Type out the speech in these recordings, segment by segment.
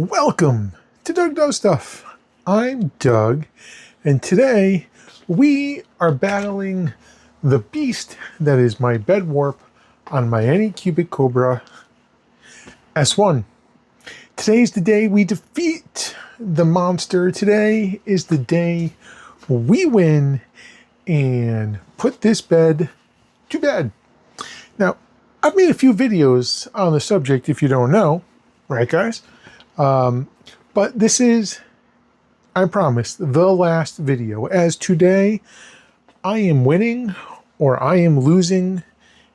Welcome to Doug Does Stuff. I'm Doug, and today we are battling the beast that is my bed warp on my Anycubic Kobra S1. Today's the day we defeat the monster. Today is the day we win and put this bed to bed. Now, I've made a few videos on the subject if you don't know, right guys? But this is, I promise, the last video, as today I am winning or I am losing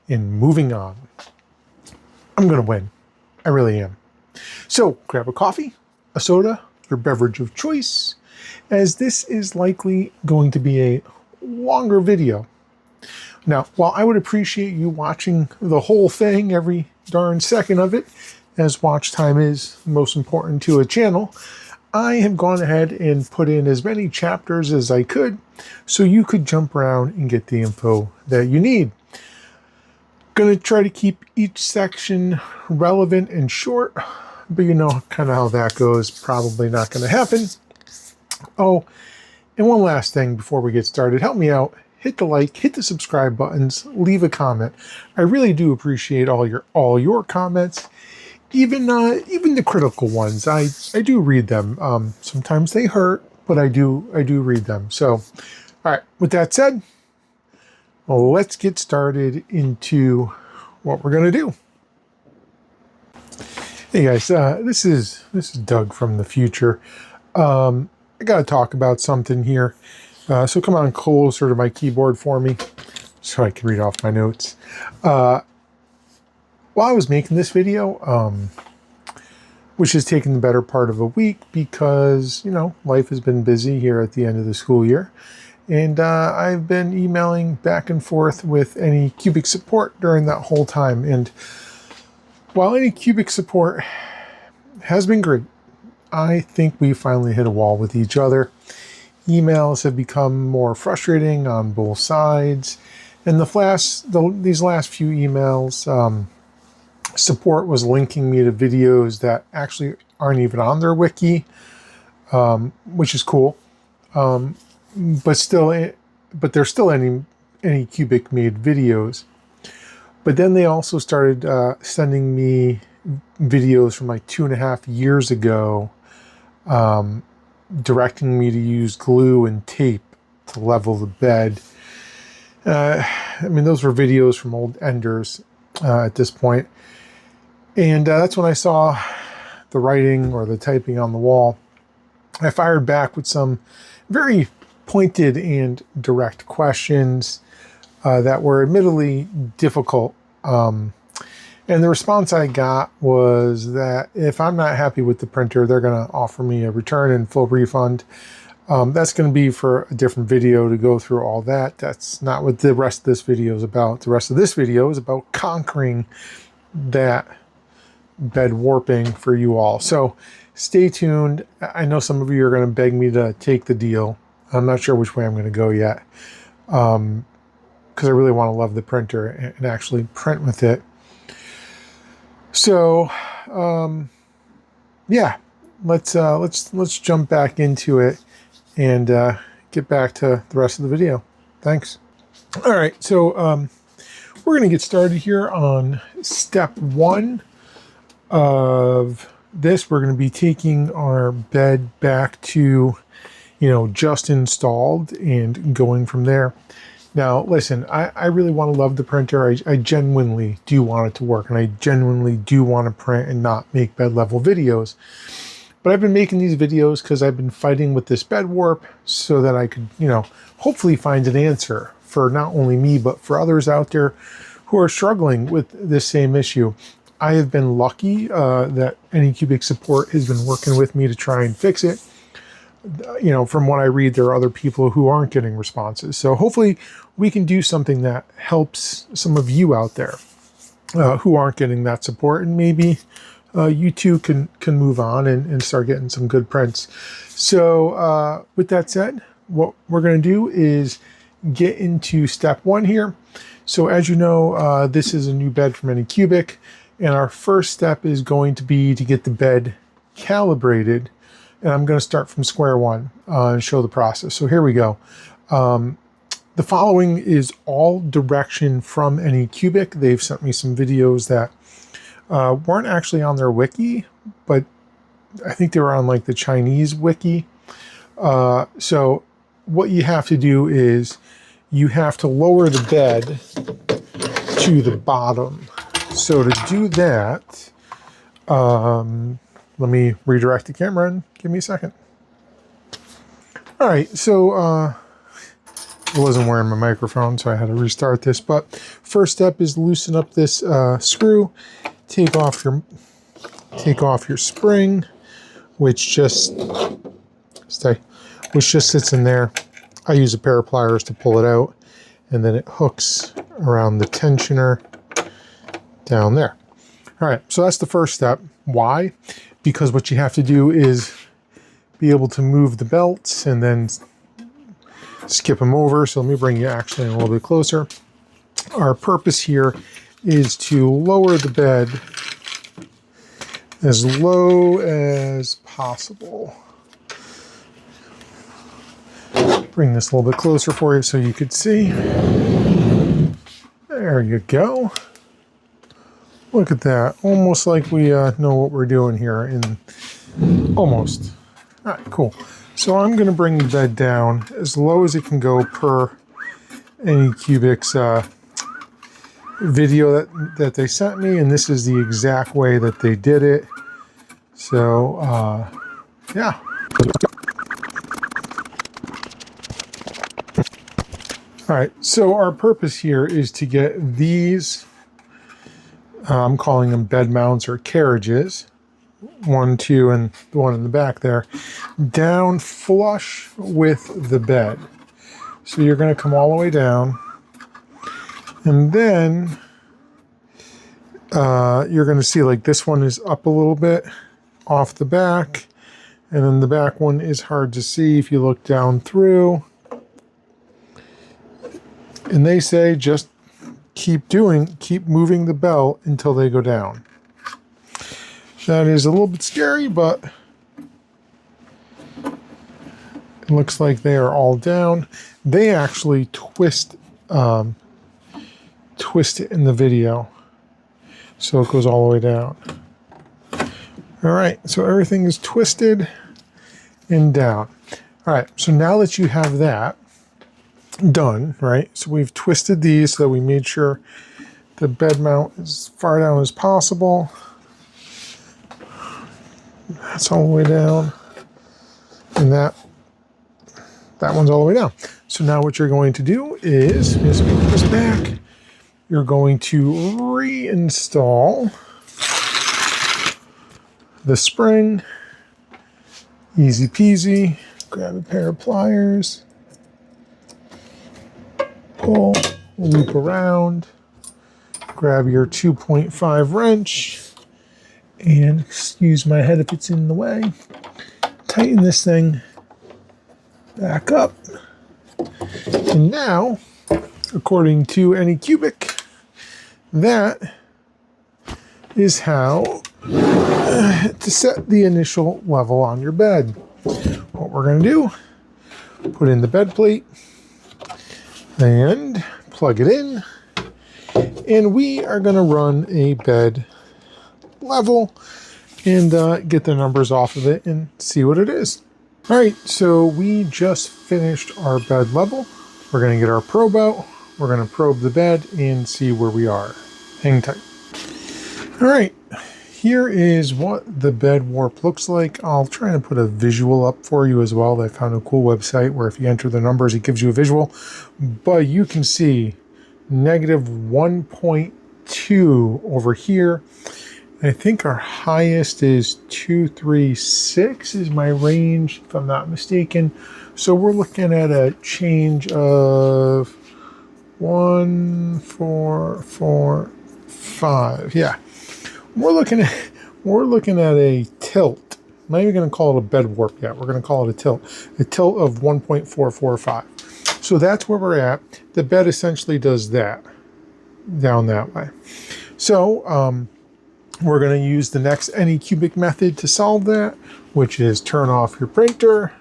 and moving on. I'm going to win. I really am. So grab a coffee, a soda, your beverage of choice, as this is likely going to be a longer video. Now, while I would appreciate you watching the whole thing, every darn second of it, as watch time is most important to a channel, I have gone ahead and put in as many chapters as I could so you could jump around and get the info that you need. Gonna try to keep each section relevant and short, but you know kind of how that goes. Probably not going to happen. Oh, and one last thing before we get started, help me out. Hit the like, hit the subscribe buttons, leave a comment. I really do appreciate all your comments. Even the critical ones, I do read them. Sometimes they hurt, but I do read them. So, all right. With that said, well, let's get started into what we're gonna do. Hey guys, this is Doug from the future. I gotta talk about something here. So come on closer to my keyboard for me, so I can read off my notes. While I was making this video, which has taken the better part of a week because, you know, life has been busy here at the end of the school year. And I've been emailing back and forth with Anycubic support during that whole time. And while Anycubic support has been great, I think we finally hit a wall with each other. Emails have become more frustrating on both sides. And these last few emails, support was linking me to videos that actually aren't even on their wiki, which is cool. But they're still Anycubic made videos. But then they also started sending me videos from like 2.5 years ago, directing me to use glue and tape to level the bed. I mean, those were videos from old enders at this point. And that's when I saw the writing or the typing on the wall. I fired back with some very pointed and direct questions that were admittedly difficult. And the response I got was that if I'm not happy with the printer, they're going to offer me a return and full refund. That's going to be for a different video to go through all that. That's not what the rest of this video is about. The rest of this video is about conquering that bed warping for you all. So stay tuned. I know some of you are going to beg me to take the deal. I'm not sure which way I'm going to go yet, because I really want to love the printer and actually print with it. So yeah, let's jump back into it and get back to the rest of the video. Thanks. All right, so we're going to get started here on step 1 of this. We're going to be taking our bed back to, you know, just installed and going from there. Now, listen, I really want to love the printer. I genuinely do want it to work, and I genuinely do want to print and not make bed level videos. But I've been making these videos because I've been fighting with this bed warp so that I could, you know, hopefully find an answer for not only me, but for others out there who are struggling with this same issue. I have been lucky that Anycubic support has been working with me to try and fix it. You know, from what I read, there are other people who aren't getting responses. So hopefully we can do something that helps some of you out there who aren't getting that support, and maybe you too can move on and start getting some good prints. So with that said, what we're going to do is get into step 1 here. So as you know, this is a new bed from Anycubic. And our first step is going to be to get the bed calibrated, and I'm going to start from square one and show the process. So here we go. The following is all direction from Anycubic. They've sent me some videos that weren't actually on their wiki, but I think they were on like the Chinese wiki. So what you have to do is you have to lower the bed to the bottom. So to do that, let me redirect the camera and give me a second. All right, so I wasn't wearing my microphone, so I had to restart this. But first step is loosen up this screw. Take off your spring, which just sits in there. I use a pair of pliers to pull it out, and then it hooks around the tensioner down there. All right, so that's the first step. Why? Because what you have to do is be able to move the belts and then skip them over. So let me bring you actually a little bit closer. Our purpose here is to lower the bed as low as possible. Bring this a little bit closer for you so you could see. There you go. Look at that. Almost like we know what we're doing here. Almost. All right, cool. So I'm going to bring the bed down as low as it can go per Anycubic's video that they sent me, and this is the exact way that they did it. So, yeah. All right, so our purpose here is to get these, I'm calling them bed mounts or carriages, 1, 2, and the one in the back there, down flush with the bed. So you're going to come all the way down, and then you're going to see like this one is up a little bit off the back, and then the back one is hard to see if you look down through. And they say just keep moving the belt until they go down. That is a little bit scary, but it looks like they are all down. They actually twist it in the video, so it goes all the way down. All right, so everything is twisted and down. All right, so now that you have that done, right? So we've twisted these so that we made sure the bed mount is as far down as possible. That's all the way down, and that one's all the way down. So now what you're going to do is put this back. You're going to reinstall the spring. Easy peasy. Grab a pair of pliers. Pull, loop around, grab your 2.5 wrench, and excuse my head if it's in the way, tighten this thing back up. And now, according to Anycubic, that is how to set the initial level on your bed. What we're going to do, put in the bed plate, and plug it in, and we are going to run a bed level and get the numbers off of it and see what it is. All right, so we just finished our bed level. We're going to get our probe out. We're going to probe the bed and see where we are. Hang tight. All right, here is what the bed warp looks like. I'll try and put a visual up for you as well. I found a cool website where if you enter the numbers, it gives you a visual. But you can see negative 1.2 over here. I think our highest is 236 is my range, if I'm not mistaken. So we're looking at a change of 1, 4, 4, 5. Yeah. We're looking at a tilt. I'm not even going to call it a bed warp yet. We're going to call it a tilt. A tilt of 1.445. So that's where we're at. The bed essentially does that, down that way. So We're going to use the next Anycubic method to solve that, which is turn off your printer,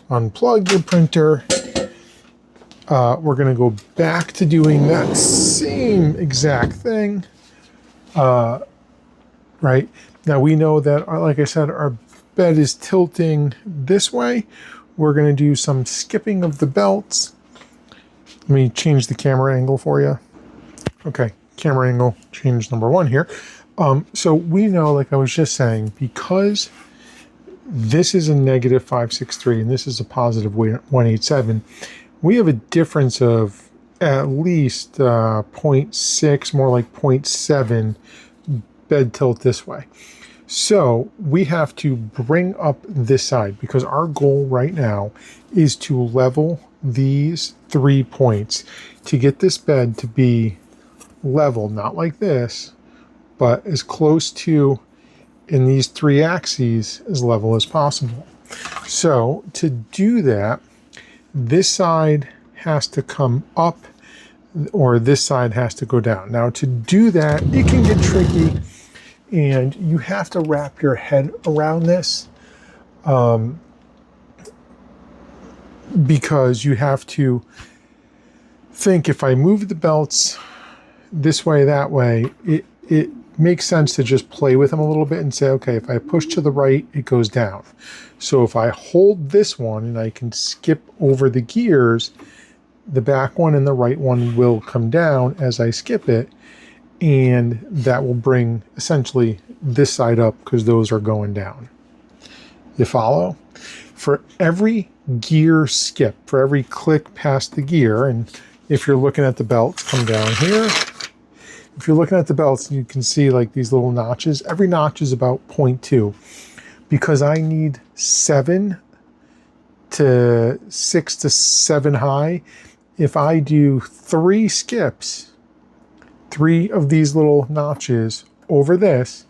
unplug your printer. We're going to go back to doing that same exact thing. Right? Now we know that, like I said, our bed is tilting this way. We're going to do some skipping of the belts. Let me change the camera angle for you. Okay, camera angle change number 1 here. So we know, like I was just saying, because this is a negative 563 and this is a positive 187, we have a difference of at least 0.6, more like 0.7 bed tilt this way. So we have to bring up this side because our goal right now is to level these 3 points to get this bed to be level, not like this, but as close to in these 3 axes as level as possible. So to do that, this side has to come up or this side has to go down. Now to do that, it can get tricky and you have to wrap your head around this because you have to think, if I move the belts this way, that way, it makes sense to just play with them a little bit and say, okay, if I push to the right, it goes down. So if I hold this one and I can skip over the gears, the back one and the right one will come down as I skip it, and that will bring essentially this side up because those are going down. You follow? For every gear skip, for every click past the gear, and if you're looking at the belts, come down here. If you're looking at the belts, you can see like these little notches. Every notch is about 0.2 because I need 6 to 7 high. If I do 3 skips, 3 of these little notches over this,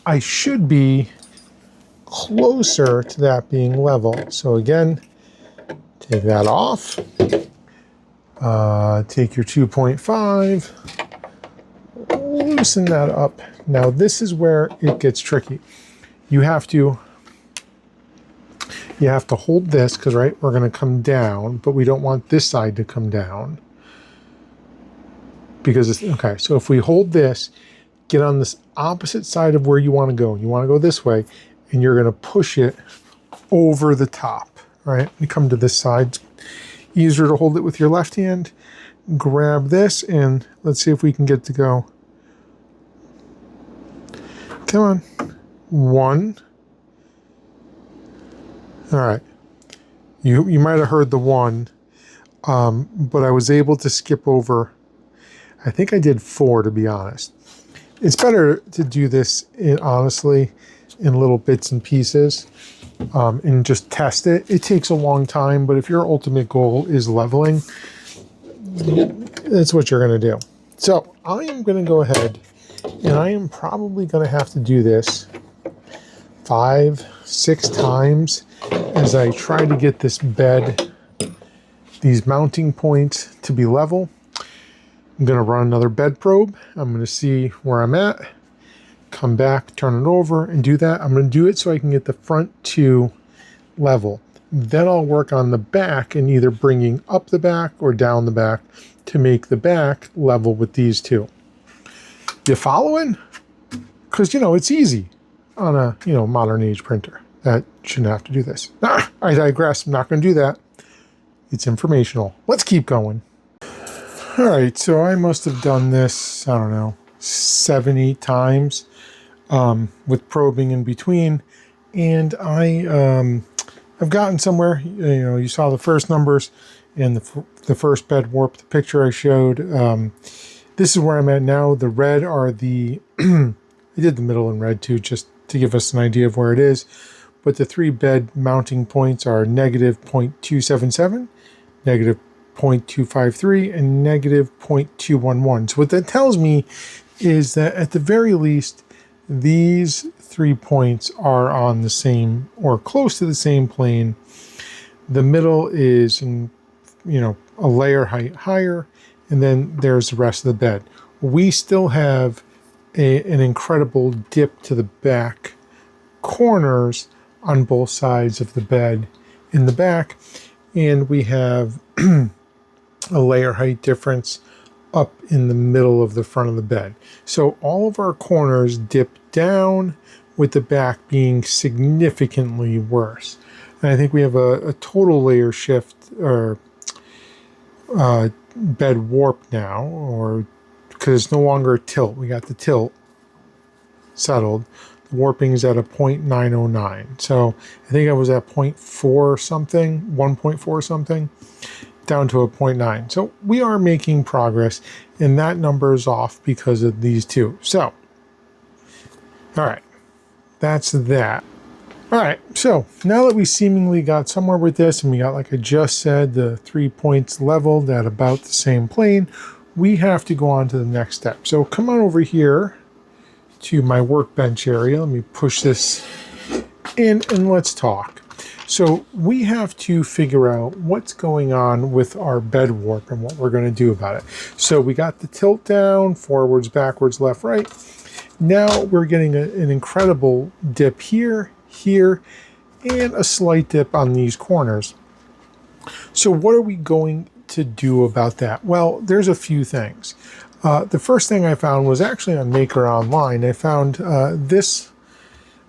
I should be closer to that being level. So again, take that off. Take your 2.5. Loosen that up. Now this is where it gets tricky. You have to hold this because, right, we're going to come down, but we don't want this side to come down because it's okay. So if we hold this, get on this opposite side of where you want to go. You want to go this way, and you're going to push it over the top. Right? You come to this side. Easier to hold it with your left hand. Grab this, and let's see if we can get to go. Come on. 1. All right. You might have heard the 1, but I was able to skip over. I think I did 4, to be honest. It's better to do this honestly in little bits and pieces and just test it. It takes a long time, but if your ultimate goal is leveling, that's what you're going to do. So I am going to go ahead and I am probably going to have to do this 5-6 times as I try to get this bed, these mounting points to be level. I'm going to run another bed probe. I'm going to see where I'm at, come back, turn it over, and do that. I'm going to do it so I can get the front 2 level. Then I'll work on the back and either bringing up the back or down the back to make the back level with these 2. You following? Because, it's easy on a, modern age printer. That shouldn't have to do this. I digress. I'm not going to do that. It's informational. Let's keep going. All right, so I must have done this, I don't know, 7-8 times with probing in between, and I've gotten somewhere. You saw the first numbers and the first bed warp, the picture I showed. This is where I'm at now. The red are the I did the middle in red too, just to give us an idea of where it is. But the 3 bed mounting points are negative 0.277, negative 0.253, and negative 0.211. So what that tells me is that at the very least, these 3 points are on the same or close to the same plane. The middle is a layer height higher, and then there's the rest of the bed. We still have an incredible dip to the back corners on both sides of the bed in the back, and we have a layer height difference up in the middle of the front of the bed. So all of our corners dip down, with the back being significantly worse. And I think we have a total layer shift or bed warp now, or because it's no longer a tilt. We got the tilt settled. The warping is at a 0.909. So I think I was at 0.4 something, 1.4 something, down to a 0.9. So we are making progress, and that number is off because of these two. So, all right, that's that. All right, so now that we seemingly got somewhere with this, and we got, like I just said, the 3 points leveled at about the same plane, we have to go on to the next step. So come on over here to my workbench area. Let me push this in and let's talk. So we have to figure out what's going on with our bed warp and what we're going to do about it. So we got the tilt down, forwards, backwards, left, right. Now we're getting an incredible dip here, here, and a slight dip on these corners. So what are we going to do about that? Well, there's a few things. The first thing I found was actually on MakerOnline. I found this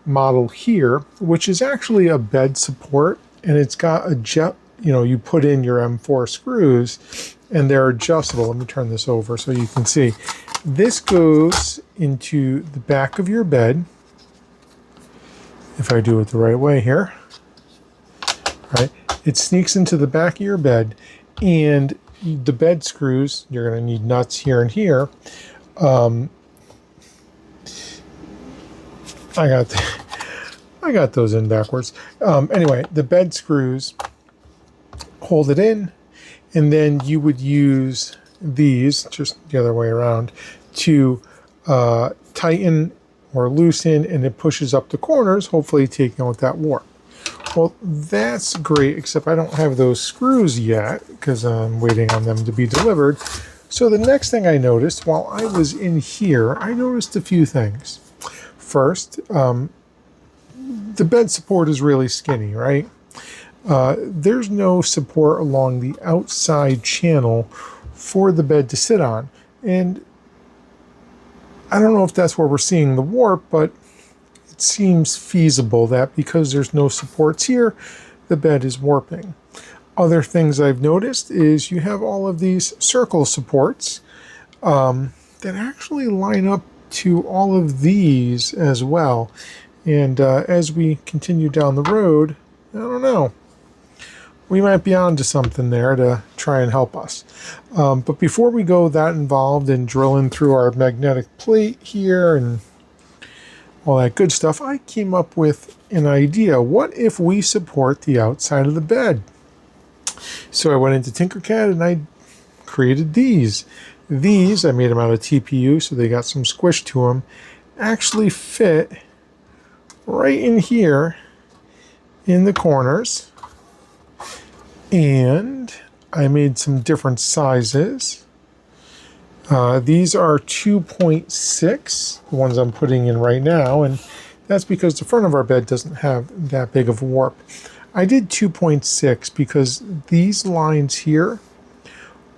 model here, which is actually a bed support, and it's got a jet, you put in your M4 screws and they're adjustable. Let me turn this over so you can see. This goes into the back of your bed. If I do it the right way here, right? It sneaks into the back of your bed, and the bed screws, you're going to need nuts here and here. I got those in backwards. Anyway, the bed screws hold it in, and then you would use these, just the other way around, to tighten or loosen, and it pushes up the corners, hopefully taking out that warp. Well, that's great, except I don't have those screws yet because I'm waiting on them to be delivered. So the next thing I noticed while I was in here, I noticed a few things. First, the bed support is really skinny, right? There's no support along the outside channel for the bed to sit on. And I don't know if that's where we're seeing the warp, but it seems feasible that because there's no supports here, the bed is warping. Other things I've noticed is you have all of these circle supports that actually line up to all of these as well. And as we continue down the road, I don't know, we might be onto something there to try and help us. But before we go that involved in drilling through our magnetic plate here and all that good stuff, I came up with an idea. What if we support the outside of the bed? So I went into Tinkercad and I created these. These, I made them out of TPU, so they got some squish to them, actually fit right in here in the corners. And I made some different sizes. These are 2.6, the ones I'm putting in right now, and that's because the front of our bed doesn't have that big of a warp. I did 2.6 because these lines here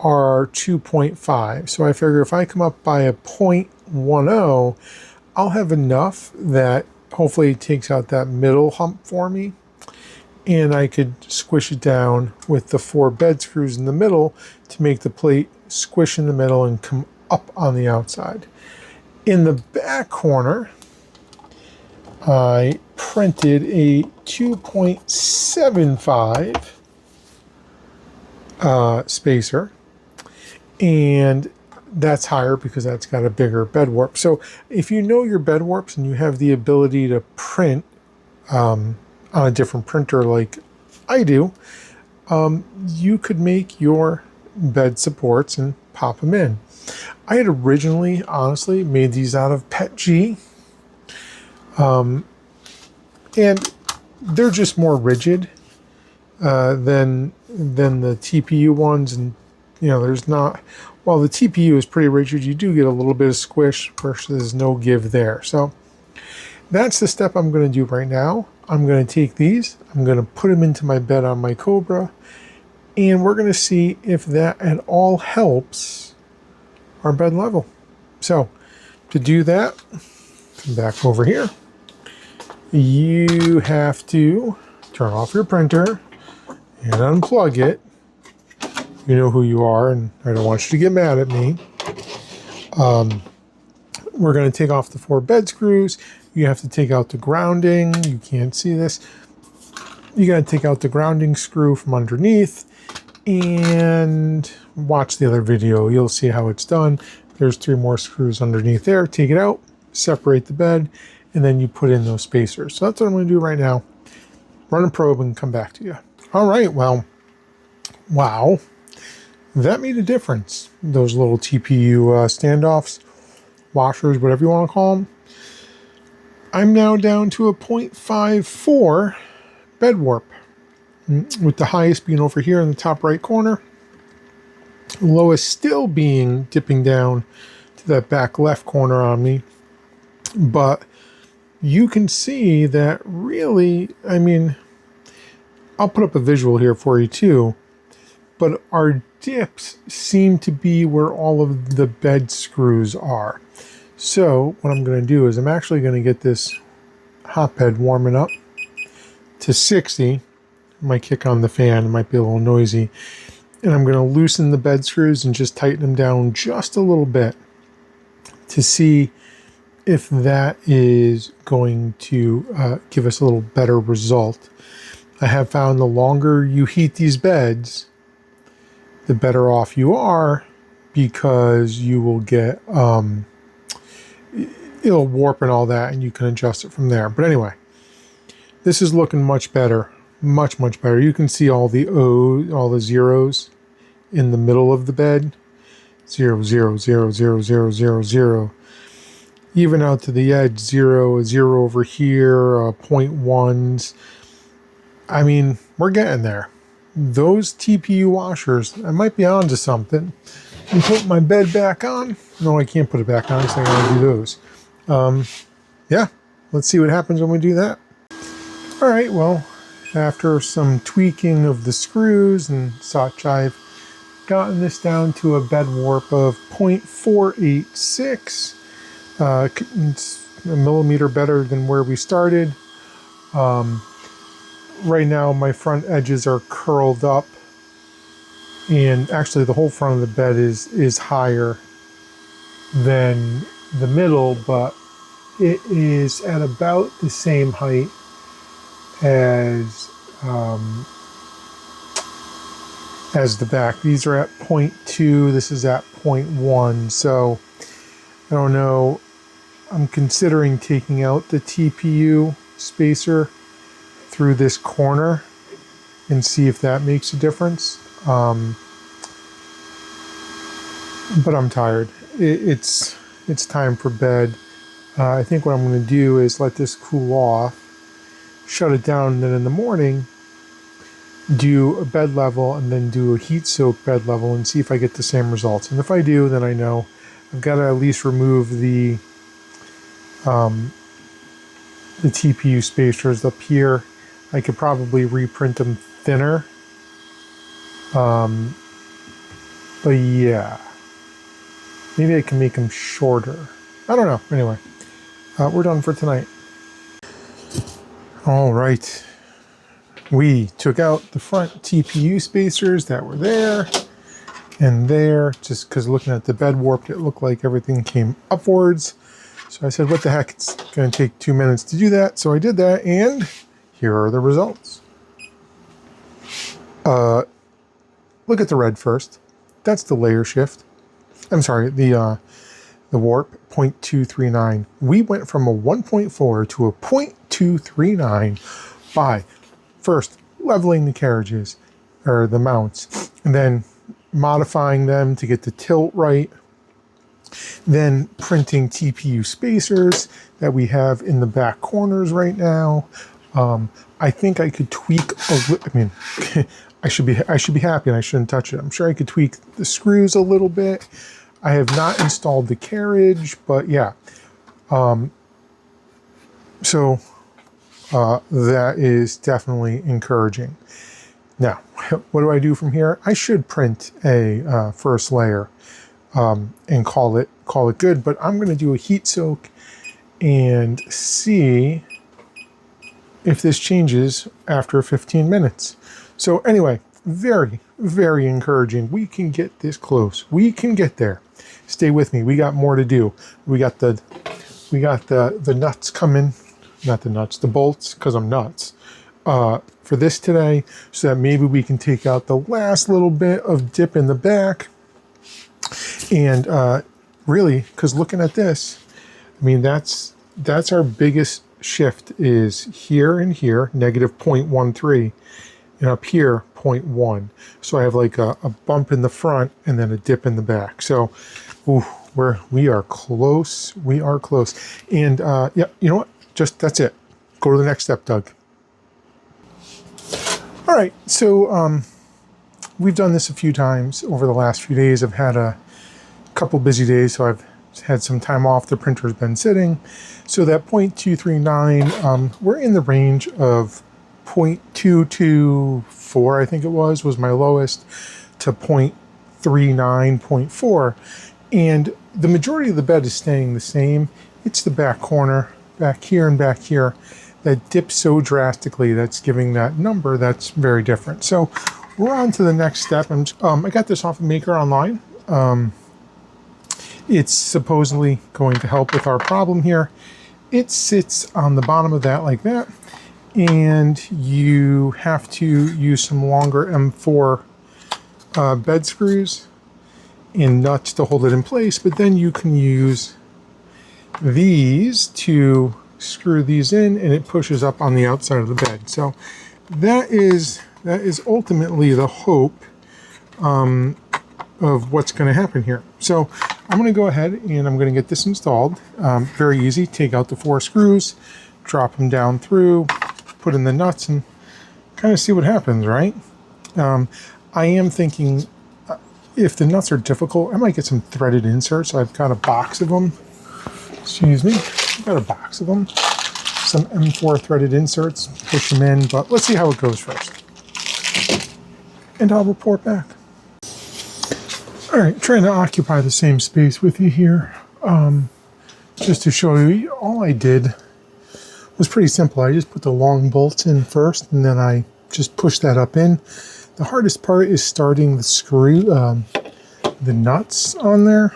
are 2.5. So I figure if I come up by a 0.10, I'll have enough that hopefully it takes out that middle hump for me. And I could squish it down with the 4 bed screws in the middle to make the plate squish in the middle and come up on the outside. In the back corner, I printed a 2.75 spacer, and that's higher because that's got a bigger bed warp. So if you know your bed warps and you have the ability to print on a different printer like I do, you could make your bed supports and pop them in. I had originally, honestly, made these out of PETG, and they're just more rigid than the TPU ones, and there's not while the TPU is pretty rigid, you do get a little bit of squish versus no give there. So that's the step I'm going to do right now. I'm going to take these, I'm going to put them into my bed on my Kobra, and we're going to see if that at all helps our bed level. So to do that, come back over here. You have to turn off your printer and unplug it. You know who you are, and I don't want you to get mad at me. We're going to take off the 4 bed screws. You have to take out the grounding. You can't see this. You got to take out the grounding screw from underneath and watch the other video. You'll see how it's done. There's 3 more screws underneath there. Take it out, separate the bed, and then you put in those spacers. So that's what I'm going to do right now. Run a probe and come back to you. All right, well, wow. That made a difference. Those little TPU standoffs, washers, whatever you want to call them. I'm now down to a 0.54 bed warp, with the highest being over here in the top right corner. Lowest still being dipping down to that back left corner on me. But you can see that really, I mean, I'll put up a visual here for you too, but our dips seem to be where all of the bed screws are. So what I'm going to do is I'm actually going to get this hotbed warming up to 60. I might kick on the fan, it might be a little noisy. And I'm going to loosen the bed screws and just tighten them down just a little bit to see if that is going to give us a little better result. I have found the longer you heat these beds, the better off you are, because you will get, it'll warp and all that, and you can adjust it from there. But anyway, this is looking much better, much better. You can see all the all the zeros in the middle of the bed. 0, 0, 0, 0, 0, 0, 0. Even out to the edge, 0, 0 over here, 0.1s. I mean, we're getting there. Those TPU washers, I might be onto something. And put my bed back on. No, I can't put it back on because I gotta do those. Yeah, let's see what happens when we do that. All right, well, after some tweaking of the screws and such, I've gotten this down to a bed warp of 0.486. It's a millimeter better than where we started. Right now my front edges are curled up, and actually the whole front of the bed is higher than the middle, but it is at about the same height as the back. These are at 0.2, this is at 0.1, so I don't know. I'm considering taking out the TPU spacer through this corner and see if that makes a difference. But I'm tired. It's time for bed. I think what I'm going to do is let this cool off, shut it down, and then in the morning do a bed level and then do a heat soak bed level and see if I get the same results. And if I do, then I know I've got to at least remove the TPU spacers up here. I could probably reprint them thinner. But yeah, maybe I can make them shorter. I don't know. Anyway, we're done for tonight. All right. We took out the front TPU spacers that were there and there, just because looking at the bed warp, it looked like everything came upwards. So I said, what the heck, it's going to take 2 minutes to do that. So I did that, and here are the results. Look at the red first. That's the layer shift. I'm sorry, the warp, 0.239. We went from a 1.4 to a 0.239 by first leveling the carriages, or the mounts, and then modifying them to get the tilt right, then printing TPU spacers that we have in the back corners right now, I think I could tweak I mean, I should be happy and I shouldn't touch it. I'm sure I could tweak the screws a little bit. I have not installed the carriage, but yeah. So that is definitely encouraging. Now, what do I do from here? I should print a first layer and call it good, but I'm going to do a heat soak and see if this changes after 15 minutes. So anyway, very, very encouraging. We can get this close. We can get there. Stay with me. We got more to do. We got the nuts coming, not the nuts, the bolts, because I'm nuts, for this today, so that maybe we can take out the last little bit of dip in the back. And really, because looking at this, I mean, that's our biggest shift is here and here, negative 0.13, and up here, 0.1. So I have like a bump in the front and then a dip in the back. So we are close. We are close. And yeah, you know what? Just that's it. Go to the next step, Doug. All right, so we've done this a few times over the last few days. I've had a couple busy days, so I've had some time off. The printer's been sitting. So that 0.239, we're in the range of 0.224, I think it was my lowest, to 0.39, 0.4. And the majority of the bed is staying the same. It's the back corner, back here and back here, that dips so drastically that's giving that number that's very different. So we're on to the next step. I got this off of MakerOnline. It's supposedly going to help with our problem here. It sits on the bottom of that like that, and you have to use some longer M4 bed screws and nuts to hold it in place, but then you can use these to screw these in and it pushes up on the outside of the bed. So that is ultimately the hope of what's going to happen here. So I'm going to go ahead and I'm going to get this installed. Very easy. Take out the 4 screws, drop them down through, put in the nuts, and kind of see what happens, right? I am thinking if the nuts are difficult, I might get some threaded inserts. I've got a box of them. Excuse me. I've got a box of them. Some M4 threaded inserts. Push them in, but let's see how it goes first. And I'll report back. All right, trying to occupy the same space with you here. Just to show you, all I did was pretty simple. I just put the long bolts in first, and then I just pushed that up in. The hardest part is starting the screw, the nuts on there.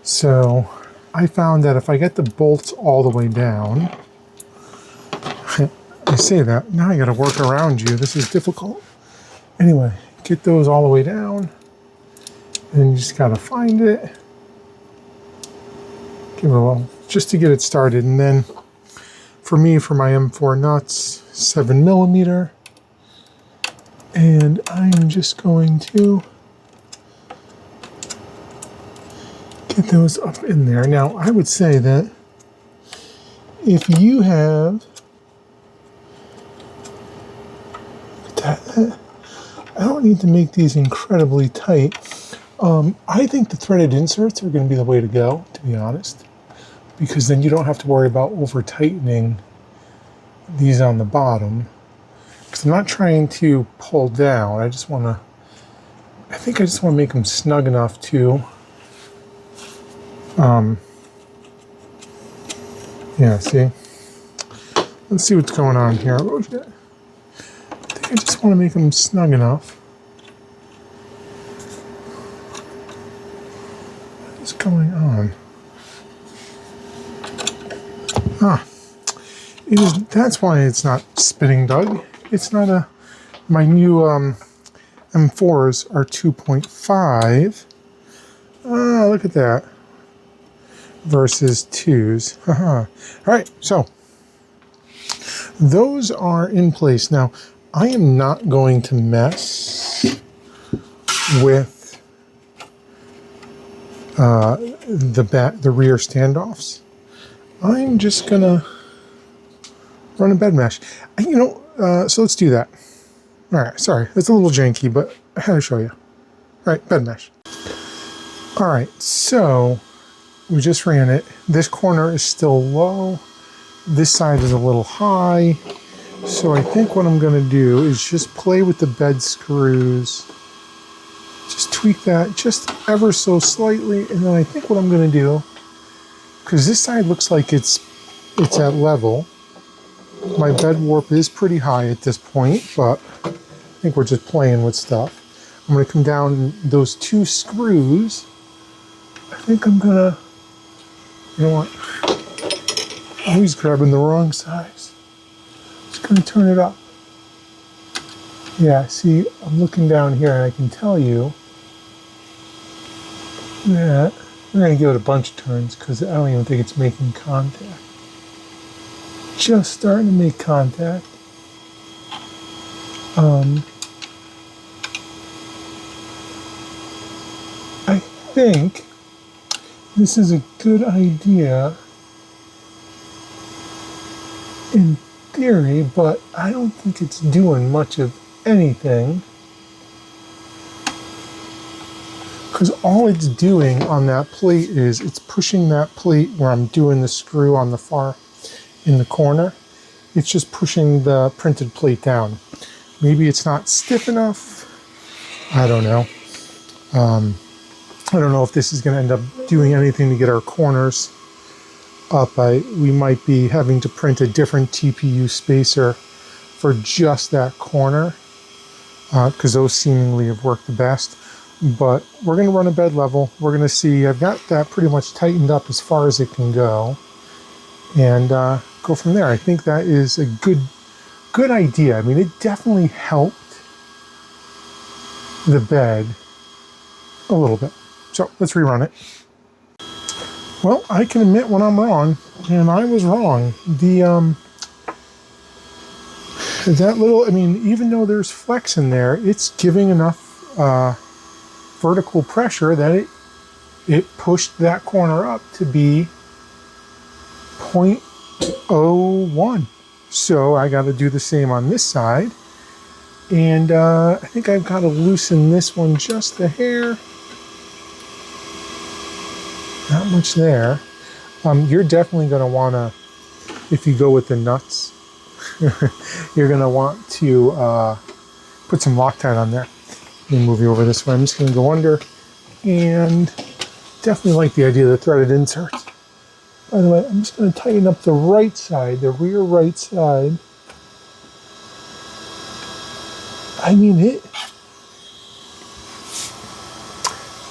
So I found that if I get the bolts all the way down, I say that, now I gotta work around you. This is difficult. Anyway, get those all the way down, and you just gotta find it. Give it a little, just to get it started. And then for me, for my M4 nuts, 7mm, and I'm just going to get those up in there. Now, I would say that if you have that, I don't need to make these incredibly tight. I think the threaded inserts are going to be the way to go, to be honest, because then you don't have to worry about over tightening these on the bottom. Because I'm not trying to pull down. I just want to, I think I just want to make them snug enough to, yeah, see? Let's see what's going on here. I think I just want to make them snug enough. What's going on? It is, that's why it's not spinning, Doug. It's not my new M4s are 2.5. Look at that. Versus 2s. All right, so those are in place. Now, I am not going to mess with the rear standoffs. I'm just gonna run a bed mesh. So let's do that. All right, sorry, it's a little janky, but I had to show you. All right, bed mesh. All right, so we just ran it. This corner is still low. This side is a little high. So I think what I'm gonna do is just play with the bed screws. Just tweak that just ever so slightly. And then I think what I'm gonna do, because this side looks like it's at level. My bed warp is pretty high at this point, but I think we're just playing with stuff. I'm gonna come down those two screws. I think I'm gonna, you know what? Oh, he's grabbing the wrong size. Just gonna turn it up. Yeah, see, I'm looking down here and I can tell you that I'm gonna give it a bunch of turns because I don't even think it's making contact. Just starting to make contact. I think this is a good idea in theory, but I don't think it's doing much of anything. Because all it's doing on that plate is it's pushing that plate where I'm doing the screw on the far in the corner. It's just pushing the printed plate down. Maybe it's not stiff enough. I don't know. I don't know if this is going to end up doing anything to get our corners up. We might be having to print a different TPU spacer for just that corner because those seemingly have worked the best. But we're going to run a bed level. We're going to see. I've got that pretty much tightened up as far as it can go, and go from there. I think that is a good idea. I mean, it definitely helped the bed a little bit. So let's rerun it. Well, I can admit when I'm wrong, and I was wrong. That little, I mean, even though there's flex in there, it's giving enough vertical pressure that it pushed that corner up to be 0.01. So I got to do the same on this side. And I think I've got to loosen this one just a hair. Not much there. You're definitely going to want to, if you go with the nuts, you're going to want to put some Loctite on there. Let me move you over this way. I'm just going to go under, and definitely like the idea of the threaded inserts. By the way, I'm just going to tighten up the right side, the rear right side. I mean,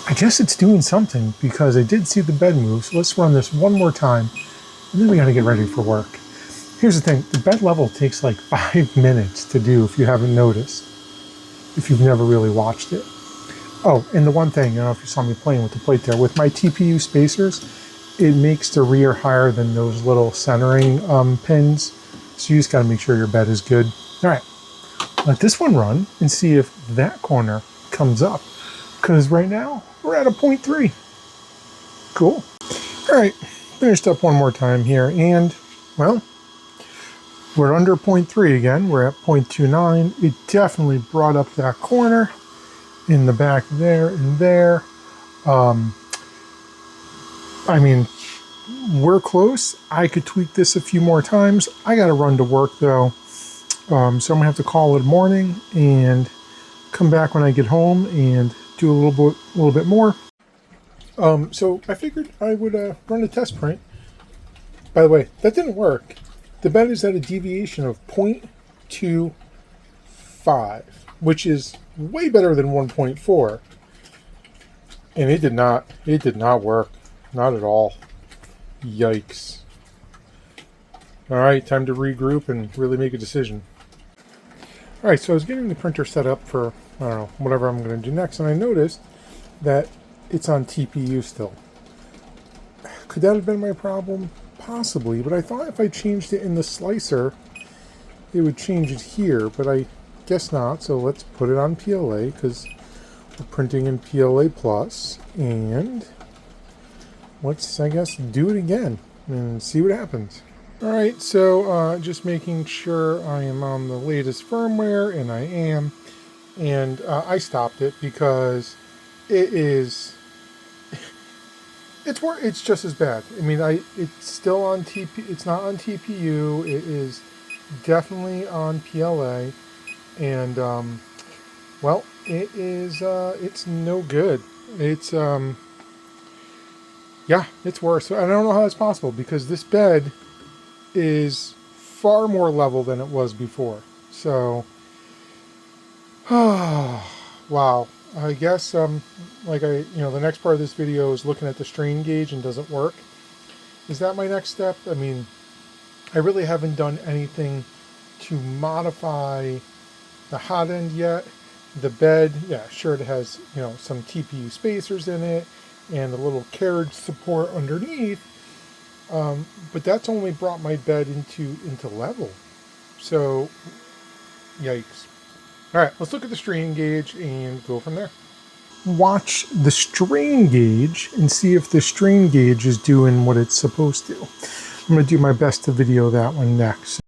I guess it's doing something because I did see the bed move. So let's run this one more time, and then we got to get ready for work. Here's the thing. The bed level takes like 5 minutes to do if you haven't noticed, if you've never really watched it. Oh, and the one thing, I don't know if you saw me playing with the plate there, with my TPU spacers, it makes the rear higher than those little centering pins. So you just got to make sure your bed is good. All right, let this one run and see if that corner comes up. Because right now, we're at a 0.3. Cool. All right, finished up one more time here. And, well, we're under 0.3 again. We're at 0.29. It definitely brought up that corner in the back there and there. I mean, we're close. I could tweak this a few more times. I got to run to work, though. So I'm going to have to call it morning and come back when I get home and do a little bit more. So I figured I would run a test print. By the way, that didn't work. The bed is at a deviation of 0.25, which is way better than 1.4. And it did not work. Not at all. Yikes. All right, time to regroup and really make a decision. All right, so I was getting the printer set up for, I don't know, whatever I'm going to do next, and I noticed that it's on TPU still. Could that have been my problem? Possibly, but I thought if I changed it in the slicer, it would change it here, but I guess not, so let's put it on PLA, because we're printing in PLA+, and let's, I guess, do it again and see what happens. All right, so just making sure I am on the latest firmware, and I am. And I stopped it because it is, it's just as bad. I mean, it's still on it's not on TPU. It is definitely on PLA, and well, it is it's no good. It's yeah, it's worse. And I don't know how it's possible because this bed is far more level than it was before. So, wow. I guess the next part of this video is looking at the strain gauge and does it work. Is that my next step? I mean, I really haven't done anything to modify the hot end yet. The bed, yeah, sure, it has, some TPU spacers in it and a little carriage support underneath. But that's only brought my bed into level. So, yikes. All right, let's look at the strain gauge and go from there. Watch the strain gauge and see if the strain gauge is doing what it's supposed to. I'm going to do my best to video that one next.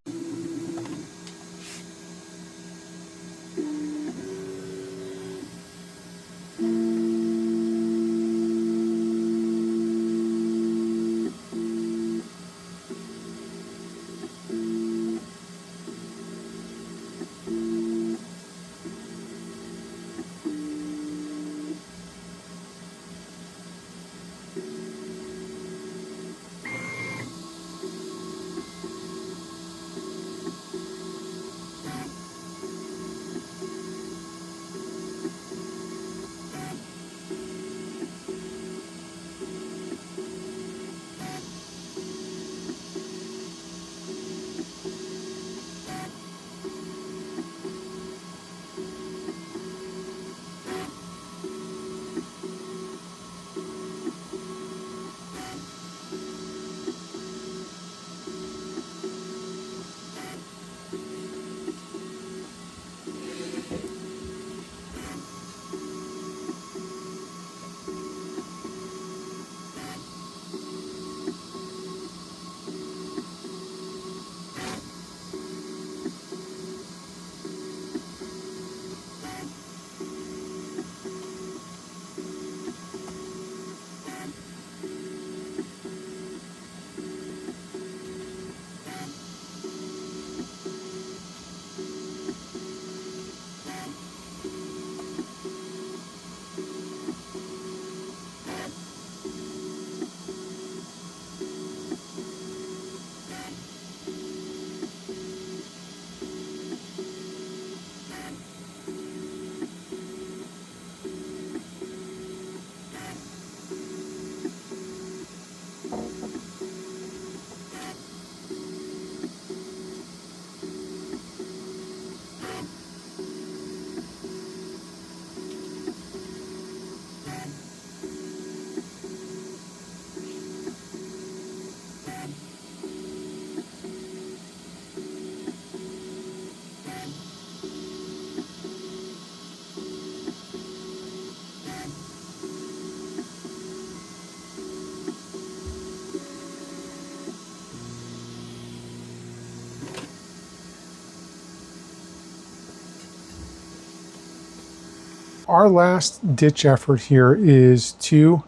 Our last ditch effort here is to,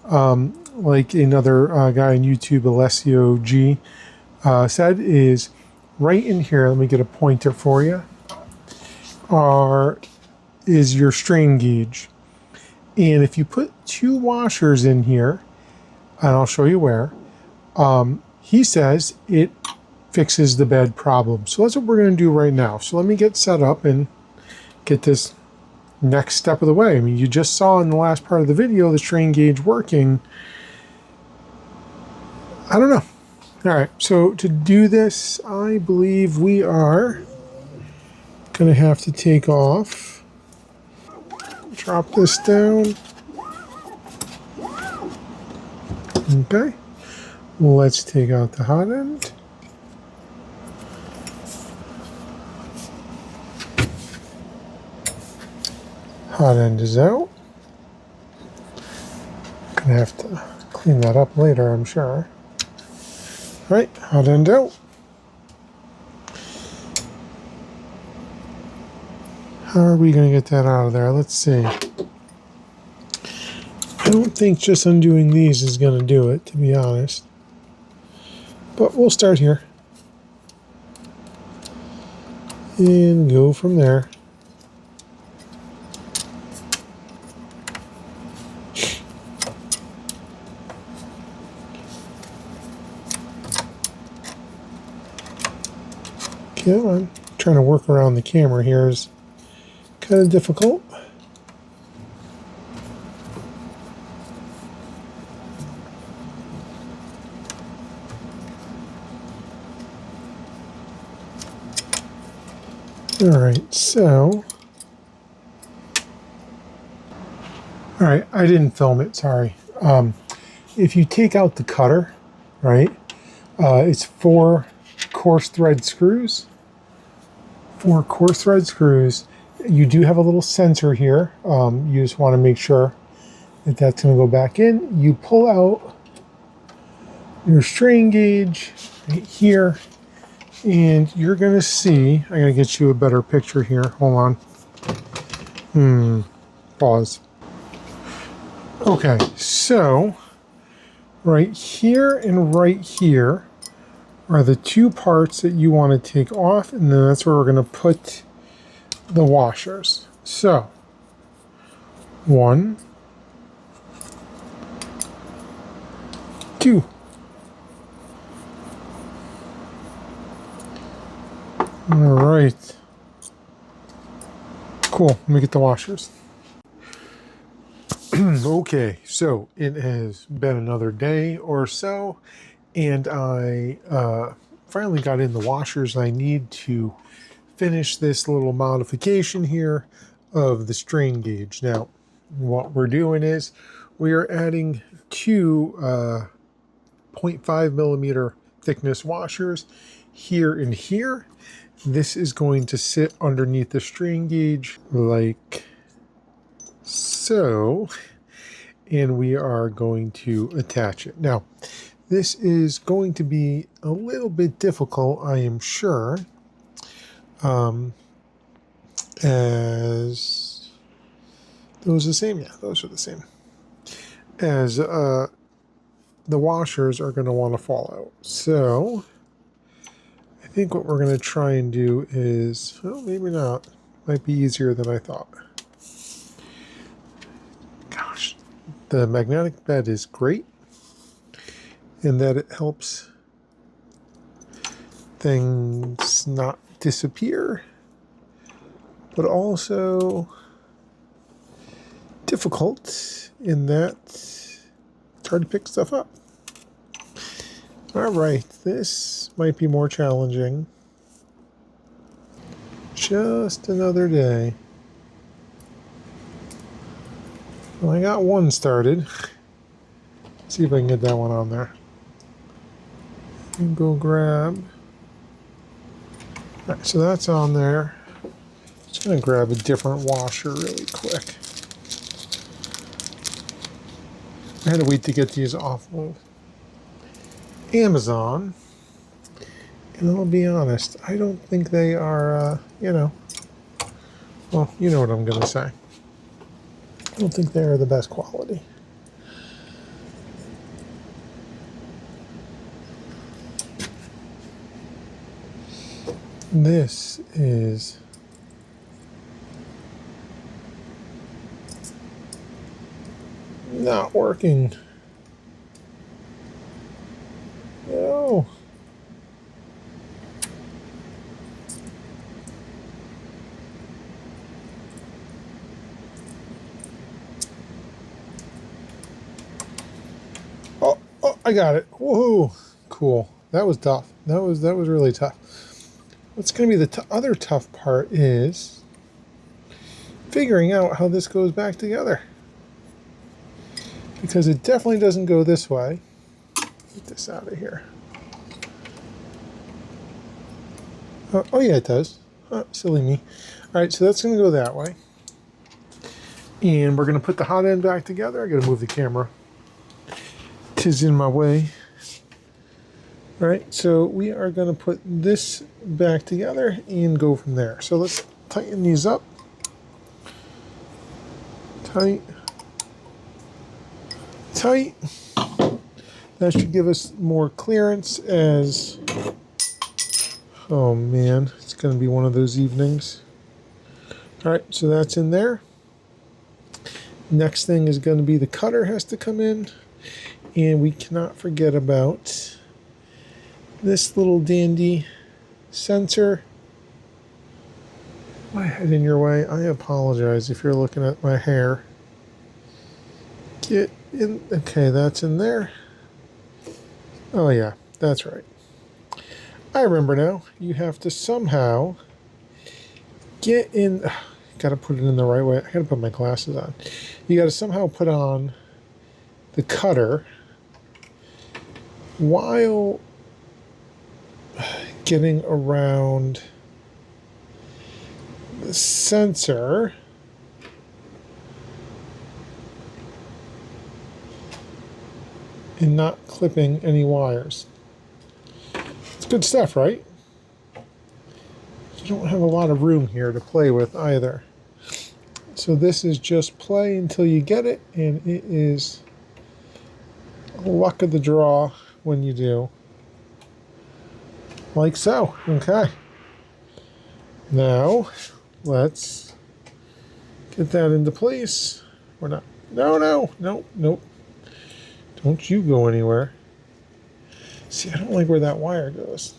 like another guy on YouTube, Alessio G, said, is right in here. Let me get a pointer for you. Is your strain gauge. And if you put 2 washers in here, and I'll show you where, he says it fixes the bed problem. So that's what we're going to do right now. So let me get set up and get this next step of the way. I mean, you just saw in the last part of the video the strain gauge working. I don't know. All right, so to do this, I believe we are going to have to take off, drop this down. Okay, let's take out the hot end. Hot end is out. Gonna have to clean that up later, I'm sure. Right, hot end out. How are we going to get that out of there? Let's see. I don't think just undoing these is going to do it, to be honest. But we'll start here. And go from there. Come on. Trying to work around the camera here is kind of difficult. Alright, so... Alright, I didn't film it, sorry. If you take out the cutter, right, it's 4 coarse thread screws. 4 coarse thread screws. You do have a little sensor here. You just want to make sure that that's going to go back in. You pull out your strain gauge right here, and you're going to see, I'm going to get you a better picture here. Hold on. Pause. Okay, so right here and right here are the 2 parts that you want to take off, and then that's where we're going to put the washers. So 1, 2. All right. Cool. Let me get the washers. Okay, so it has been another day or so, and I finally got in the washers. I need to finish this little modification here of the strain gauge. Now, what we're doing is we are adding 2 0.5 millimeter thickness washers here and here. This is going to sit underneath the strain gauge like so, and we are going to attach it. Now, this is going to be a little bit difficult, I am sure, as those are the same. Yeah, those are the same. As the washers are going to want to fall out. So I think what we're going to try and do is, well, maybe not. Might be easier than I thought. Gosh, the magnetic bed is great in that it helps things not disappear, but also difficult in that it's hard to pick stuff up. All right, this might be more challenging. Just another day. Well, I got one started. Let's see if I can get that one on there. And go grab. All right, so that's on there. Just gonna grab a different washer really quick. I had to wait to get these off of Amazon, and I'll be honest, I don't think they are, well, you know what I'm going to say. I don't think they are the best quality. This is not working. No. Oh, I got it. Woohoo. Cool. That was tough. That was really tough. What's going to be the other tough part is figuring out how this goes back together. Because it definitely doesn't go this way. Get this out of here. Oh yeah, it does. Oh, silly me. All right, so that's going to go that way. And we're going to put the hot end back together. I got to move the camera. 'Tis in my way. All right, so we are going to put this back together and go from there. So let's tighten these up. Tight. Tight. That should give us more clearance as, oh man, it's going to be one of those evenings. All right, so that's in there. Next thing is going to be the cutter has to come in, and we cannot forget about this little dandy sensor. My head in your way. I apologize if you're looking at my hair. Get in. Okay, that's in there. Oh yeah, that's right. I remember now. You have to somehow get in. Got to put it in the right way. I got to put my glasses on. You got to somehow put on the cutter while getting around the sensor. And not clipping any wires. It's good stuff, right? You don't have a lot of room here to play with either. So this is just play until you get it, and it is luck of the draw when you do. Like so. Okay. Now, let's get that into place. We're not. No. Don't you go anywhere. See, I don't like where that wire goes.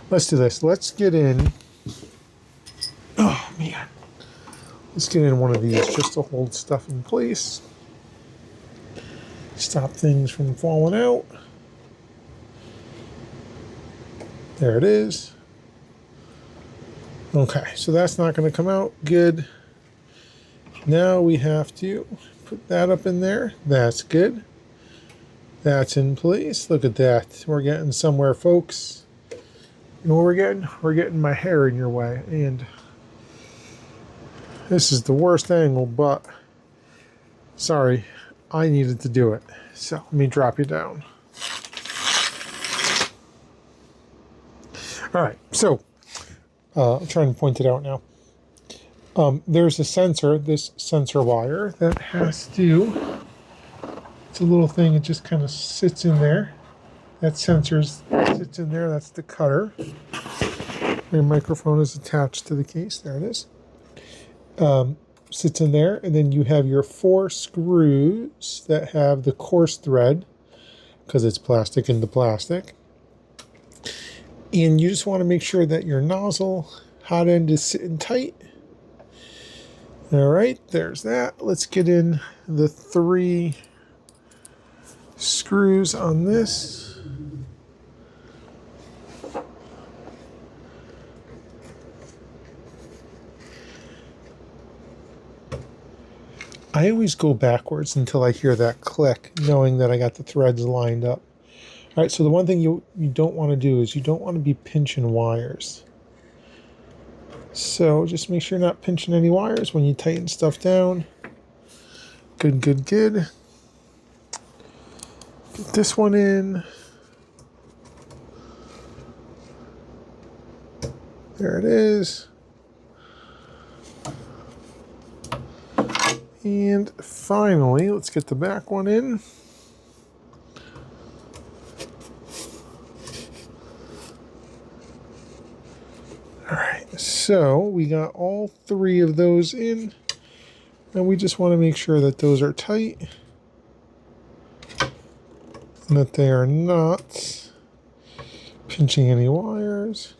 Let's do this. Let's get in. Oh, man. Let's get in one of these just to hold stuff in place. Stop things from falling out. There it is. Okay, so that's not going to come out. Good. Now we have to put that up in there. That's good. That's in place. Look at that. We're getting somewhere, folks. You know what we're getting? We're getting my hair in your way. And this is the worst angle, but sorry, I needed to do it. So let me drop you down. All right, so I'm trying to point it out now. There's a sensor, this sensor wire that has to, it's a little thing, it just kind of sits in there. That sensor sits in there, that's the cutter. My microphone is attached to the case, there it is. Sits in there, and then you have your 4 screws that have the coarse thread, because it's plastic into plastic. And you just want to make sure that your nozzle hot end is sitting tight. All right, there's that. Let's get in the 3 screws on this. I always go backwards until I hear that click, knowing that I got the threads lined up. All right, so the one thing you don't want to do is you don't want to be pinching wires. So just make sure you're not pinching any wires when you tighten stuff down. Good. Get this one in. There it is. And finally, let's get the back one in. So we got all 3 of those in, and we just want to make sure that those are tight and that they are not pinching any wires.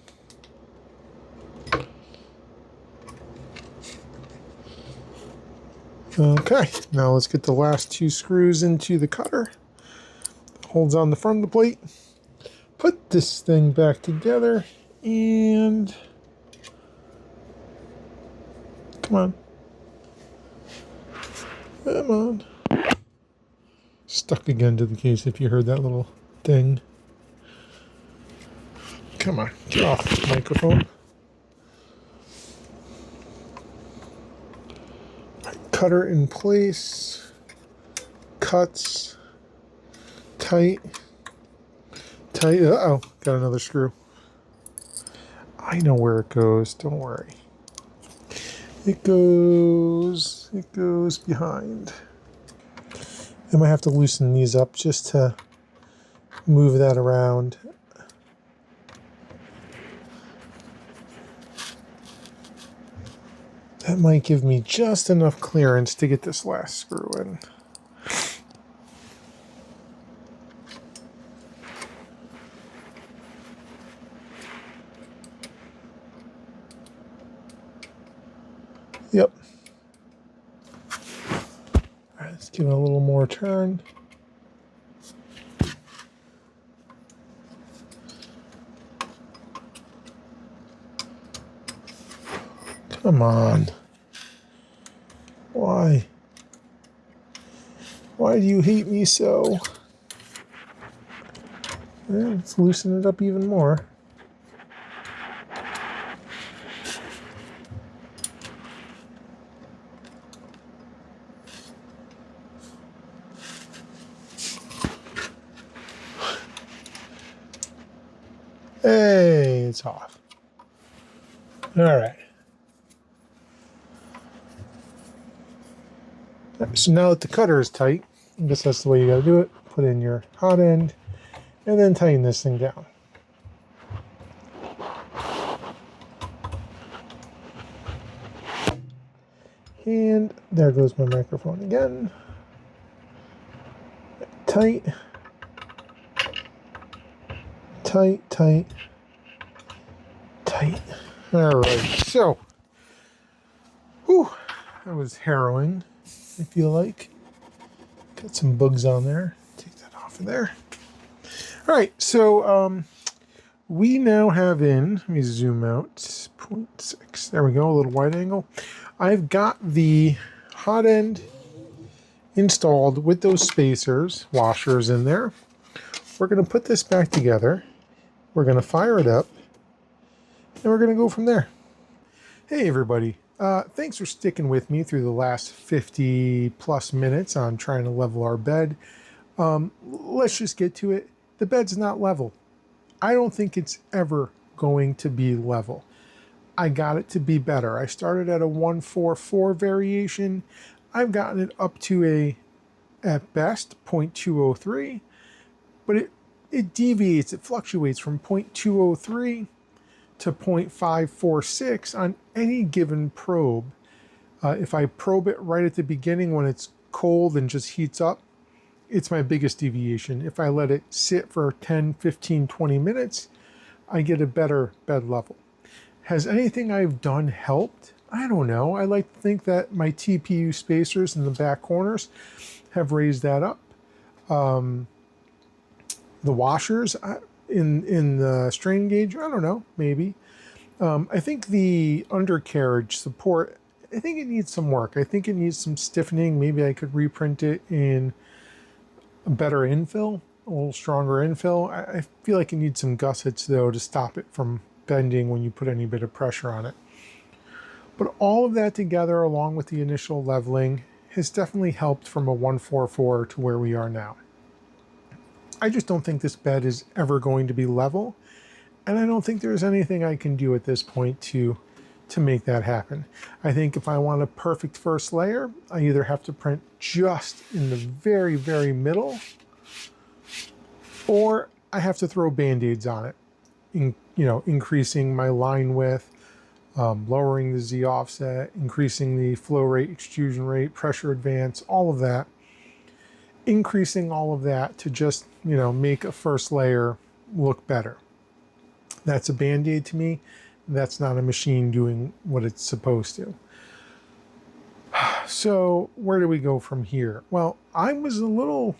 Okay, now let's get the last 2 screws into the cutter. Holds on the front of the plate. Put this thing back together and come on. Stuck again to the case if you heard that little ding. Come on, get off the microphone. Cutter in place. Cuts. Tight. tight. Uh-oh, got another screw. I know where it goes, don't worry. It goes behind. I might have to loosen these up just to move that around. That might give me just enough clearance to get this last screw in. Yep. All right, let's give it a little more turn. Come on. Why? Why do you hate me so? Well, let's loosen it up even more. Hey, it's off. All right. So now that the cutter is tight, I guess that's the way you got to do it. Put in your hot end and then tighten this thing down. And there goes my microphone again. Tight. Tight, tight, tight. All right, so, whew, that was harrowing, I feel like. Got some bugs on there. Take that off of there. All right, so we now have in, let me zoom out, 0.6. There we go, a little wide angle. I've got the hot end installed with those spacers, washers in there. We're going to put this back together. We're going to fire it up, and we're going to go from there. Hey, everybody. Thanks for sticking with me through the last 50 plus minutes on trying to level our bed. Let's just get to it. The bed's not level. I don't think it's ever going to be level. I got it to be better. I started at a 144 variation. I've gotten it up to a, at best, 0.203, but it deviates, it fluctuates from 0.203 to 0.546 on any given probe. If I probe it right at the beginning when it's cold and just heats up, it's my biggest deviation. If I let it sit for 10, 15, 20 minutes, I get a better bed level. Has anything I've done helped? I don't know. I like to think that my TPU spacers in the back corners have raised that up. The washers in the strain gauge, I don't know, maybe. I think the undercarriage support, I think it needs some work. I think it needs some stiffening. Maybe I could reprint it in a better infill, a little stronger infill. I feel like it needs some gussets, though, to stop it from bending when you put any bit of pressure on it. But all of that together, along with the initial leveling, has definitely helped from a 144 to where we are now. I just don't think this bed is ever going to be level, and I don't think there's anything I can do at this point to make that happen. I think if I want a perfect first layer, I either have to print just in the very, very middle, or I have to throw band-aids on it, increasing my line width, lowering the Z offset, increasing the flow rate, extrusion rate, pressure advance, all of that. Increasing all of that to just, make a first layer look better. That's a band-aid to me. That's not a machine doing what it's supposed to. So where do we go from here? Well, I was a little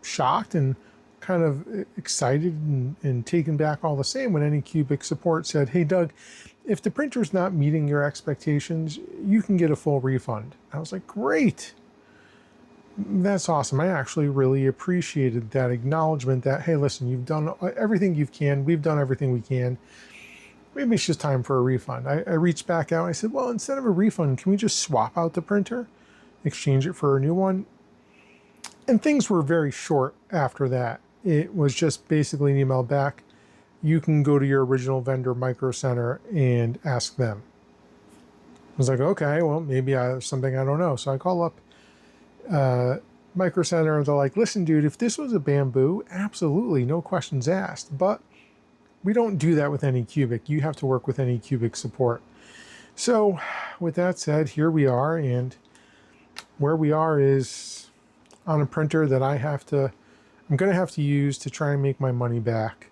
shocked and kind of excited and taken back all the same when Anycubic support said, hey, Doug, if the printer's not meeting your expectations, you can get a full refund. I was like, great. That's awesome. I actually really appreciated that acknowledgement that, hey, listen, you've done everything you can. We've done everything we can. Maybe it's just time for a refund. I reached back out. I said, well, instead of a refund, can we just swap out the printer, exchange it for a new one? And things were very short after that. it was just basically an email back. You can go to your original vendor, Micro Center, and ask them. I was like, okay, well, maybe there's something I don't know. So I call up Micro Center, and they're like, listen, dude, if this was a bamboo, absolutely, no questions asked. But we don't do that with Anycubic. You have to work with Anycubic support. So with that said, here we are, and where we are is on a printer that I'm going to have to use to try and make my money back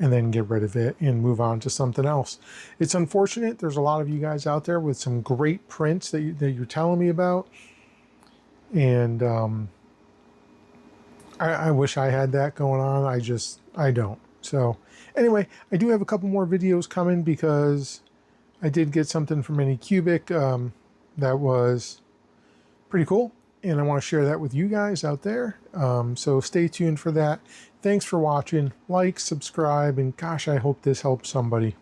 and then get rid of it and move on to something else. It's unfortunate. There's a lot of you guys out there with some great prints that you're telling me about. And I wish I had that going on. I don't. So anyway, I do have a couple more videos coming because I did get something from Anycubic that was pretty cool, and I want to share that with you guys out there. So stay tuned for that. Thanks for watching. Like, subscribe, and gosh, I hope this helps somebody.